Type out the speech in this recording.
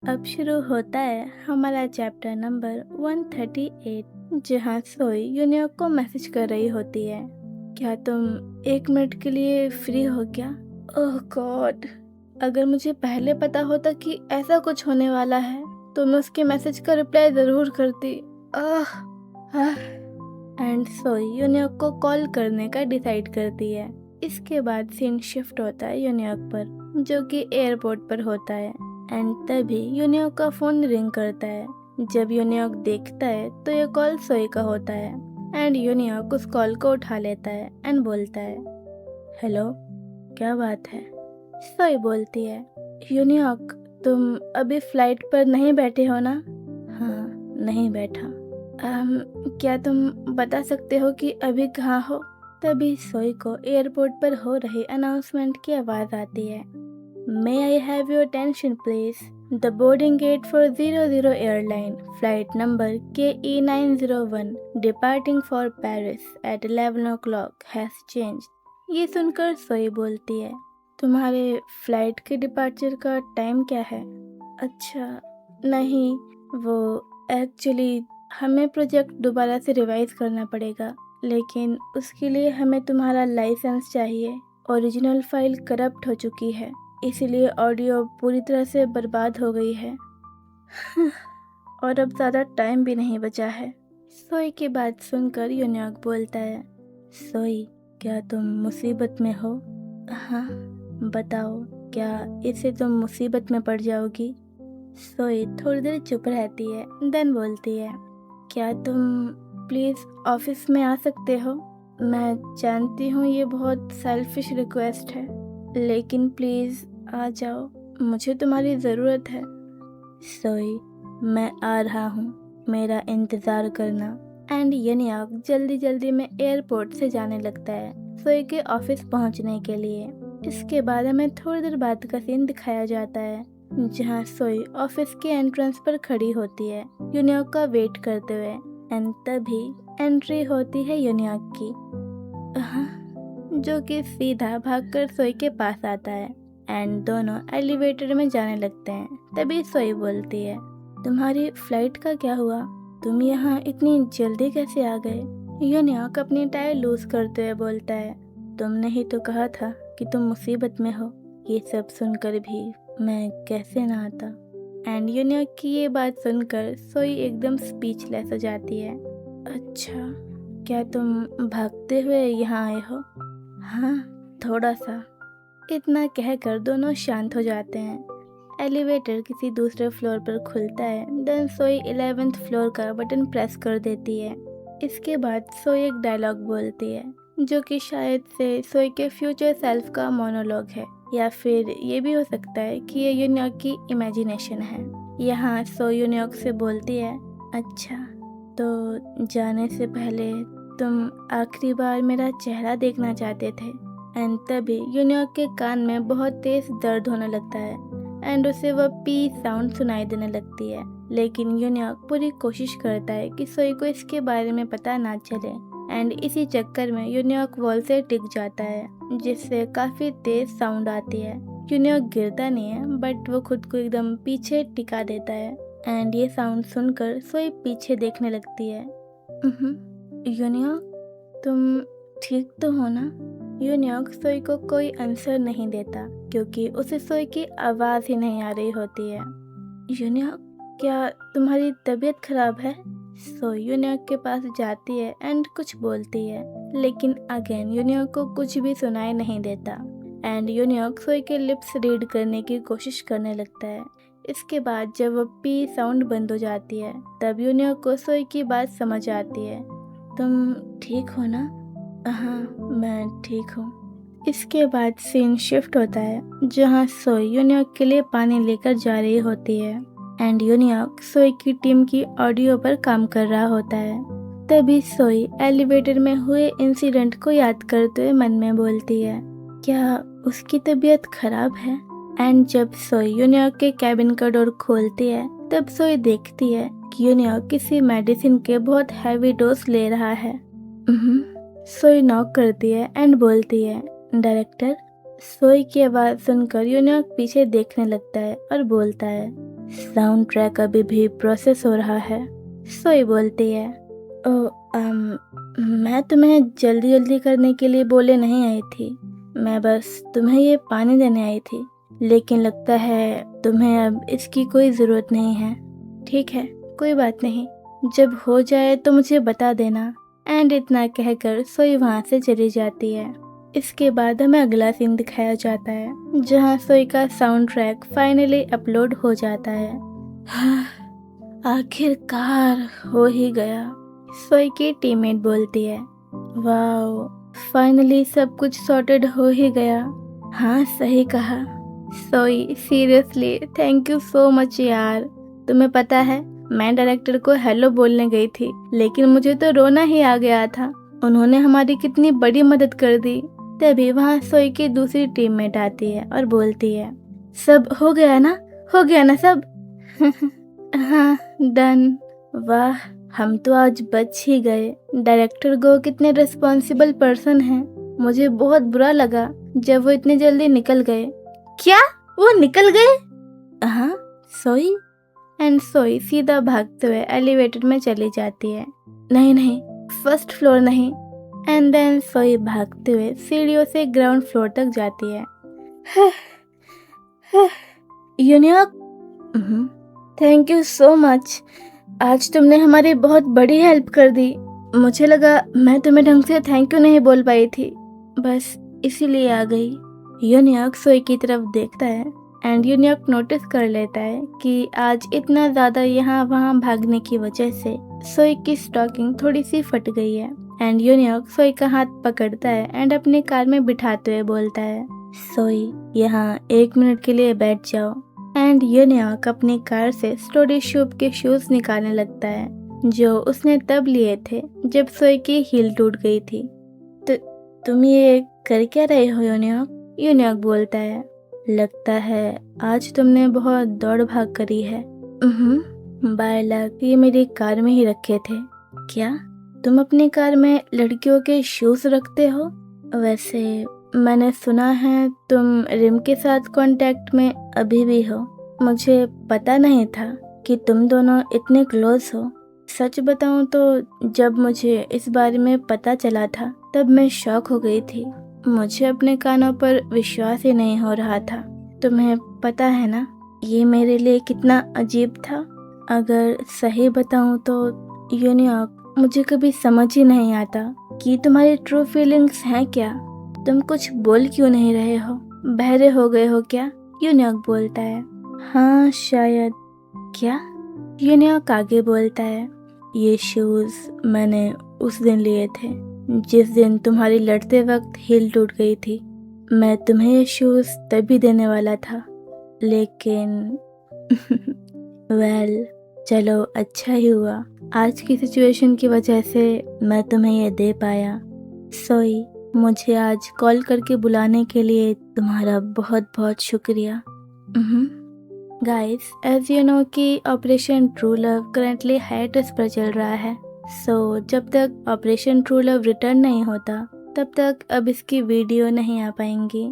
अब शुरू होता है हमारा चैप्टर नंबर 138, जहाँ सोई यूनियक को मैसेज कर रही होती है, क्या तुम 1 मिनट के लिए फ्री हो क्या? ओह गॉड, अगर मुझे पहले पता होता कि ऐसा कुछ होने वाला है तो मैं उसके मैसेज का रिप्लाई ज़रूर करती। आह एंड सोई यूनियक को कॉल करने का डिसाइड करती है। इसके बाद सीन शिफ्ट होता है यूनियक पर, जो कि एयरपोर्ट पर होता है। एंड तभी यूनियक का फोन रिंग करता है। जब यूनियक देखता है तो ये कॉल सोई का होता है। एंड यूनियक उस कॉल को उठा लेता है एंड बोलता है, हेलो, क्या बात है? सोई बोलती है, यूनियक, तुम अभी फ्लाइट पर नहीं बैठे हो ना? हाँ, नहीं बैठा। क्या तुम बता सकते हो कि अभी कहाँ हो? तभी सोई को एयरपोर्ट पर हो रही अनाउंसमेंट की आवाज़ आती है। May I have your attention please? The boarding gate for 00 airline, flight number KE901, departing for Paris at 11 o'clock has changed. ये सुनकर सोई बोलती है, तुम्हारे फ्लाइट के डिपार्चर का टाइम क्या है? अच्छा, नहीं, वो एक्चुअली हमें प्रोजेक्ट दोबारा से रिवाइज करना पड़ेगा, लेकिन उसके लिए हमें तुम्हारा लाइसेंस चाहिए। ओरिजिनल फाइल करप्ट हो चुकी है, इसीलिए ऑडियो पूरी तरह से बर्बाद हो गई है। और अब ज़्यादा टाइम भी नहीं बचा है। सोई की बात सुनकर यूनियक बोलता है, सोई, क्या तुम मुसीबत में हो? हाँ, बताओ, क्या इससे तुम मुसीबत में पड़ जाओगी? सोई थोड़ी देर चुप रहती है, देन बोलती है, क्या तुम प्लीज़ ऑफिस में आ सकते हो? मैं जानती हूँ ये बहुत सेल्फिश रिक्वेस्ट है, लेकिन प्लीज़ आ जाओ, मुझे तुम्हारी ज़रूरत है। सोई, मैं आ रहा हूँ, मेरा इंतज़ार करना। एंड यूनियक जल्दी जल्दी में एयरपोर्ट से जाने लगता है सोई के ऑफिस पहुँचने के लिए। इसके बाद हमें थोड़ी देर बाद का सीन दिखाया जाता है, जहाँ सोई ऑफिस के एंट्रेंस पर खड़ी होती है यूनियक का वेट करते हुए। एंड तभी एंट्री होती है यूनियक की, जो कि सीधा भागकर सोई के पास आता है। एंड दोनों एलिवेटर में जाने लगते हैं। तभी सोई बोलती है, तुम्हारी फ्लाइट का क्या हुआ? तुम यहाँ इतनी जल्दी कैसे आ गए? यूनियक अपनी टाई लूज करते हुए बोलता है, तुमने ही तो कहा था कि तुम मुसीबत में हो। ये सब सुनकर भी मैं कैसे ना आता। एंड यूनियक की ये बात सुनकर सोई एकदम स्पीचलेस हो जाती है। अच्छा, क्या तुम भागते हुए यहाँ आए हो? हाँ, थोड़ा सा। इतना कहकर दोनों शांत हो जाते हैं। एलिवेटर किसी दूसरे फ्लोर पर खुलता है। देन सोई 11th फ्लोर का बटन प्रेस कर देती है। इसके बाद सोई एक डायलॉग बोलती है, जो कि शायद से सोई के फ्यूचर सेल्फ का मोनोलॉग है, या फिर ये भी हो सकता है कि ये यूनियक की इमेजिनेशन है। यहाँ सोई यूनियक से बोलती है, अच्छा, तो जाने से पहले तुम आखिरी बार मेरा चेहरा देखना चाहते थे। एंड तभी यूनियक के कान में बहुत तेज दर्द होने लगता है एंड उसे वह पी साउंड सुनाई देने लगती है। लेकिन यूनियक पूरी कोशिश करता है कि सोई को इसके बारे में पता ना चले। एंड इसी चक्कर में यूनियक वॉल से टिक जाता है, जिससे काफ़ी तेज साउंड आती है। यूनियक गिरता नहीं है, बट वो खुद को एकदम पीछे टिका देता है। एंड ये साउंड सुनकर सोई पीछे देखने लगती है। यूनियक, तुम ठीक तो हो ना? यूनियक सोई को कोई आंसर नहीं देता, क्योंकि उसे सोई की आवाज़ ही नहीं आ रही होती है। यूनियक, क्या तुम्हारी तबीयत खराब है? सोई यूनियक के पास जाती है एंड कुछ बोलती है, लेकिन अगेन यूनियक को कुछ भी सुनाई नहीं देता। एंड यूनियक सोई के लिप्स रीड करने की कोशिश करने लगता है। इसके बाद जब वो पी साउंड बंद हो जाती है, तब यूनियक को सोई की बात समझ आती है। तुम ठीक हो ना? हाँ, मैं ठीक हूँ। इसके बाद सीन शिफ्ट होता है, जहाँ सोई यूनियक के लिए पानी लेकर जा रही होती है। एंड यूनियक सोई की टीम की ऑडियो पर काम कर रहा होता है। तभी सोई एलिवेटर में हुए इंसिडेंट को याद करते हुए मन में बोलती है, क्या उसकी तबीयत खराब है? एंड जब सोई यूनियक के कैबिन का डोर खोलती है, तब सोई देखती है कि यूनियक किसी मेडिसिन के बहुत हैवी डोज ले रहा है। सोई नॉक करती है एंड बोलती है, डायरेक्टर। सोई की आवाज़ सुनकर यूनियक पीछे देखने लगता है और बोलता है, साउंड ट्रैक अभी भी प्रोसेस हो रहा है। सोई बोलती है, मैं तुम्हें जल्दी जल्दी करने के लिए बोले नहीं आई थी, मैं बस तुम्हें ये पानी देने आई थी, लेकिन लगता है तुम्हें अब इसकी कोई ज़रूरत नहीं है। ठीक है, कोई बात नहीं, जब हो जाए तो मुझे बता देना। एंड इतना कहकर सोई वहाँ से चली जाती है। इसके बाद हमें अगला सीन दिखाया जाता है जहाँ सोई का साउंड ट्रैक फाइनली अपलोड हो जाता है। आखिरकार हो ही गया, सोई की टीममेट बोलती है। वाओ, फाइनली सब कुछ सॉर्टेड हो ही गया। हाँ, सही कहा सोई, seriously thank you so much यार। तुम्हें पता है, मैं डायरेक्टर को हेलो बोलने गई थी, लेकिन मुझे तो रोना ही आ गया था। उन्होंने हमारी कितनी बड़ी मदद कर दी। तभी वहाँ सोई की दूसरी टीममेट आती है और बोलती है, सब हो गया ना, हो गया ना सब? हाँ, डन। वाह, हम तो आज बच ही गए। डायरेक्टर गो कितने रिस्पॉन्सिबल पर्सन हैं। मुझे बहुत बुरा लगा जब वो इतनी जल्दी निकल गए। क्या, वो निकल गए? हाँ, सोई। एंड सोई सीधा भागते हुए एलिवेटर में चली जाती है। नहीं नहीं, फर्स्ट फ्लोर नहीं। एंड देन सोई भागते हुए सीढ़ियों से ग्राउंड फ्लोर तक जाती है। यूनियक, थैंक यू सो मच, आज तुमने हमारी बहुत बड़ी हेल्प कर दी। मुझे लगा मैं तुम्हें ढंग से थैंक यू नहीं बोल पाई थी, बस इसीलिए आ गई। यूनियक सोई की तरफ देखता है एंड यूनियक नोटिस कर लेता है कि आज इतना ज़्यादा यहाँ वहाँ भागने की वजह से सोई की स्टॉकिंग थोड़ी सी फट गई है। एंड यूनियक सोई का हाथ पकड़ता है एंड अपनी कार में बिठाते हुए बोलता है, सोई यहाँ 1 मिनट के लिए बैठ जाओ। एंड यूनियक अपनी कार से स्टोरी शूप के शूज निकालने लगता है जो उसने तब लिए थे जब सोई की हील टूट गई थी। तुम ये कर क्या रहे हो यूनियक? यूनियक बोलता है, लगता है आज तुमने बहुत दौड़ भाग करी है। बाय लक ये मेरी कार में ही रखे थे। क्या तुम अपनी कार में लड़कियों के शूज रखते हो? वैसे मैंने सुना है तुम रिम के साथ कांटेक्ट में अभी भी हो। मुझे पता नहीं था कि तुम दोनों इतने क्लोज हो। सच बताऊं तो जब मुझे इस बारे में पता चला था तब मैं शॉक हो गई थी। मुझे अपने कानों पर विश्वास ही नहीं हो रहा था। तुम्हें पता है ना, ये मेरे लिए कितना अजीब था। अगर सही बताऊं तो यूनियक, मुझे कभी समझ ही नहीं आता कि तुम्हारी ट्रू फीलिंग्स हैं क्या। तुम कुछ बोल क्यों नहीं रहे हो? बहरे हो गए हो क्या? यूनियक बोलता है। हाँ शायद। क्या? यूनियक आगे बोलता है, ये शूज मैंने उस दिन लिए थे जिस दिन तुम्हारी लड़ते वक्त हील टूट गई थी। मैं तुम्हें ये शूज तभी देने वाला था, लेकिन वेल चलो अच्छा ही हुआ, आज की सिचुएशन की वजह से मैं तुम्हें ये दे पाया। सोई, मुझे आज कॉल करके बुलाने के लिए तुम्हारा बहुत बहुत शुक्रिया। गाइस, एज यू नो कि ऑपरेशन ट्रू लव करंटली हाइएटस पर चल रहा है। सो जब तक ऑपरेशन ट्रू लव रिटर्न नहीं होता तब तक अब इसकी वीडियो नहीं आ पाएंगी।